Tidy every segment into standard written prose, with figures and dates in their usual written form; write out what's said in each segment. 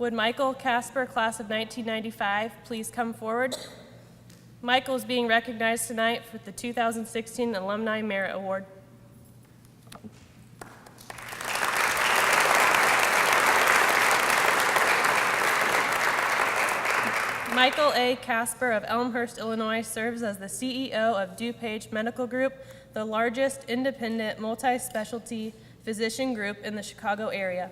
Would Michael Kasper, class of 1995, please come forward? Michael is being recognized tonight for the 2016 Alumni Merit Award. Michael A. Kasper of Elmhurst, Illinois, serves as the CEO of DuPage Medical Group, the largest independent multi-specialty physician group in the Chicago area.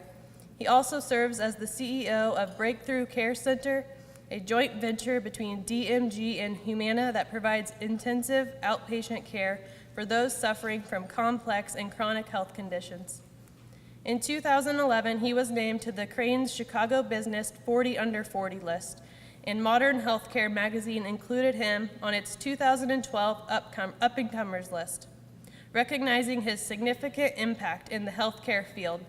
He also serves as the CEO of Breakthrough Care Center, a joint venture between DMG and Humana that provides intensive outpatient care for those suffering from complex and chronic health conditions. In 2011, he was named to the Crain's Chicago Business 40 Under 40 list, and Modern Healthcare magazine included him on its 2012 up-and-comers list, recognizing his significant impact in the healthcare field.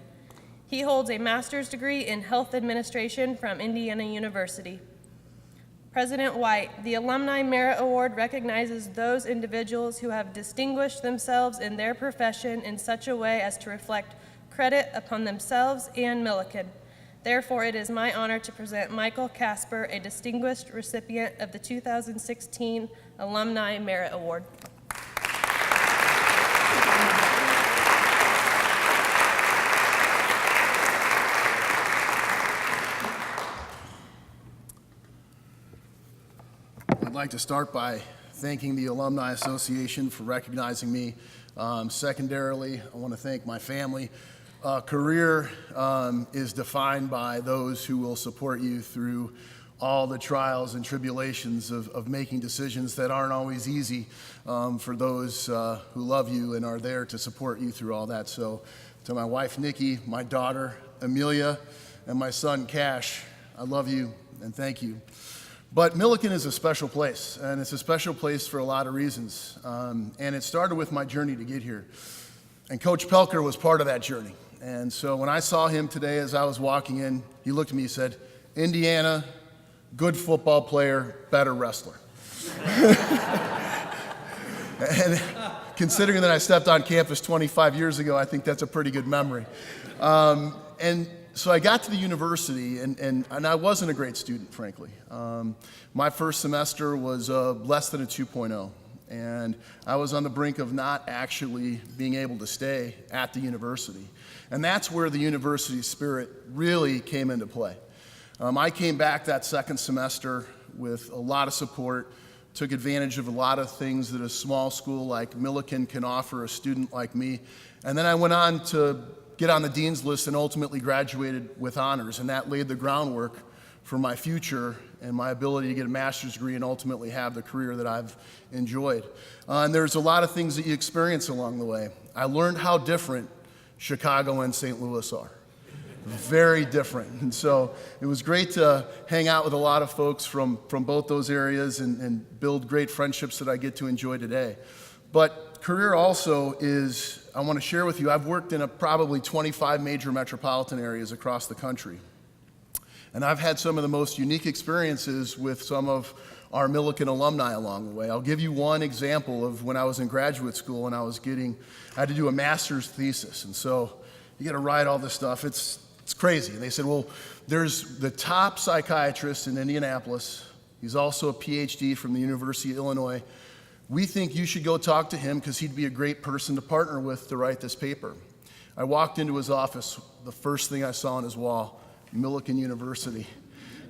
He holds a master's degree in health administration from Indiana University. President White, the Alumni Merit Award recognizes those individuals who have distinguished themselves in their profession in such a way as to reflect credit upon themselves and Millikin. Therefore, it is my honor to present Michael Kasper, a distinguished recipient of the 2016 Alumni Merit Award. I'd like to start by thanking the Alumni Association for recognizing me. Secondarily, I want to thank my family. Career is defined by those who will support you through all the trials and tribulations of making decisions that aren't always easy, for those who love you and are there to support you through all that. So to my wife, Nikki, my daughter, Amelia, and my son, Cash, I love you and thank you. But Millikin is a special place, and it's a special place for a lot of reasons. And it started with my journey to get here. And Coach Pelker was part of that journey. And so when I saw him today as I was walking in, he looked at me and said, Indiana, good football player, better wrestler. And considering that I stepped on campus 25 years ago, I think that's a pretty good memory. And so I got to the university, and I wasn't a great student, frankly. My first semester was less than a 2.0. And I was on the brink of not actually being able to stay at the university. And that's where the university spirit really came into play. I came back that second semester with a lot of support, took advantage of a lot of things that a small school like Millikin can offer a student like me. And then I went on to get on the dean's list and ultimately graduated with honors. And that laid the groundwork for my future and my ability to get a master's degree and ultimately have the career that I've enjoyed. And there's a lot of things that you experience along the way. I learned how different Chicago and St. Louis are. Very different. And so it was great to hang out with a lot of folks from both those areas and build great friendships that I get to enjoy today. But career also is, I want to share with you, I've worked in probably 25 major metropolitan areas across the country. And I've had some of the most unique experiences with some of our Millikin alumni along the way. I'll give you one example of when I was in graduate school and I had to do a master's thesis. And so you got to write all this stuff. It's crazy. And they said, well, there's the top psychiatrist in Indianapolis. He's also a PhD from the University of Illinois. We think you should go talk to him because he'd be a great person to partner with to write this paper. I walked into his office. The first thing I saw on his wall, Millikin University,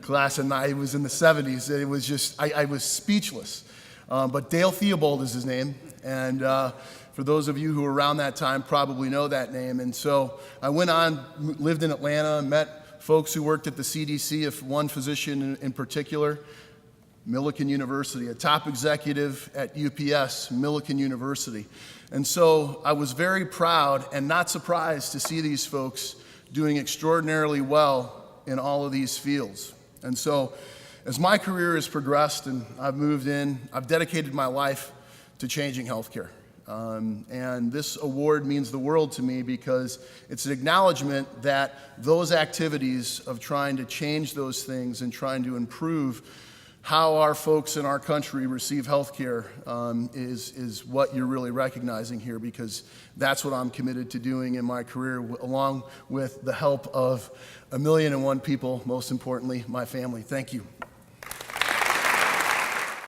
class of 9. It was in the 70s. It was just, I was speechless. But Dale Theobald is his name. And for those of you who were around that time probably know that name. And so I went on, lived in Atlanta, met folks who worked at the CDC, if one physician in particular, Millikin University, a top executive at UPS, Millikin University. And so I was very proud and not surprised to see these folks doing extraordinarily well in all of these fields. And so as my career has progressed and I've moved in, I've dedicated my life to changing healthcare. And this award means the world to me because it's an acknowledgement that those activities of trying to change those things and trying to improve how our folks in our country receive health care is what you're really recognizing here, because that's what I'm committed to doing in my career, along with the help of 1,000,001 people, most importantly, my family. Thank you.